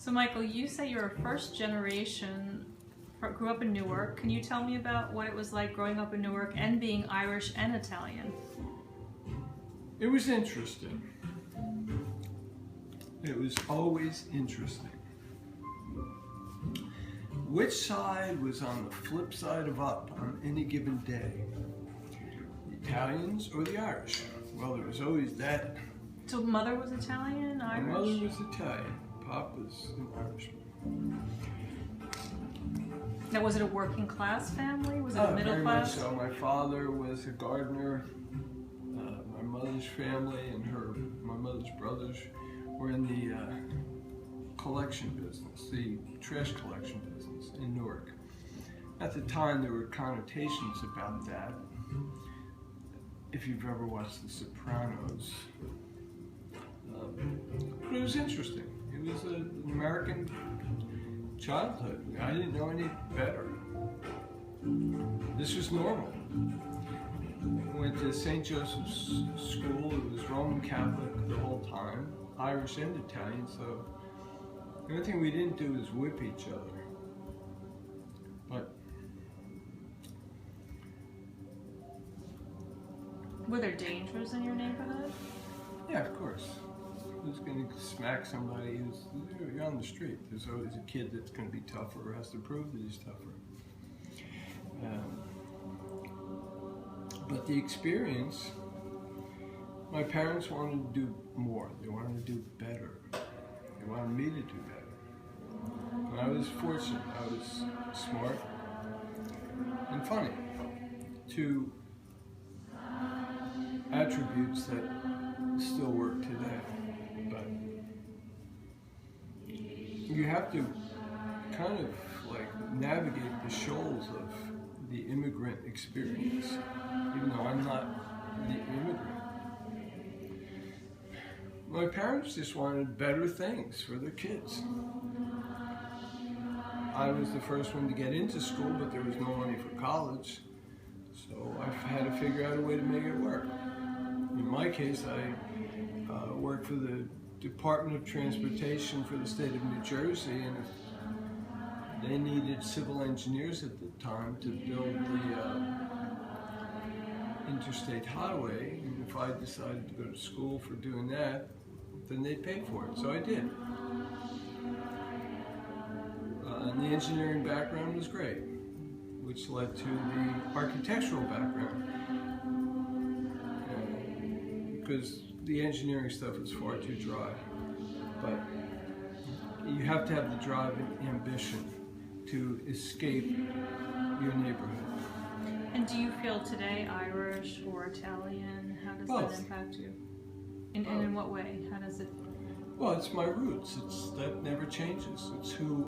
So Michael, you say you're a first generation, grew up in Newark. Can you tell me about what it was like growing up in Newark and being Irish and Italian? It was interesting. It was always interesting. Which side was on the flip side of up on any given day? The Italians or the Irish? Well, there was always that. So mother was Italian, Irish? My mother was Italian. Pop was an Irishman. Now, was it a working class family? Was it a middle very class? Much so. My father was a gardener. My mother's family and my mother's brothers were in the collection business, the trash collection business in Newark. At the time, there were connotations about that. If you've ever watched The Sopranos, but it was interesting. It was an American childhood. I didn't know any better. This was normal. I went to St. Joseph's School. It was Roman Catholic the whole time, Irish and Italian, so the only thing we didn't do was whip each other. But were there dangers in your neighborhood? yeah, of course. Who's going to smack somebody you're on the street? There's always a kid that's going to be tougher or has to prove that he's tougher. But the experience, my parents wanted to do more. They wanted to do better. They wanted me to do better. And I was fortunate. I was smart and funny. Two attributes that still work today. But you have to kind of like navigate the shoals of the immigrant experience, even though I'm not the immigrant. My parents just wanted better things for their kids. I was the first one to get into school, but there was no money for college, so I had to figure out a way to make it work. In my case, I worked for the Department of Transportation for the state of New Jersey, and they needed civil engineers at the time to build the interstate highway, and if I decided to go to school for doing that, then they'd pay for it, so I did. And the engineering background was great, which led to the architectural background, because the engineering stuff is far too dry. But you have to have the drive and ambition to escape your neighborhood. And do you feel today Irish or Italian? How does Both. that impact you? And in what way? How does it? Well, it's my roots. That never changes. It's who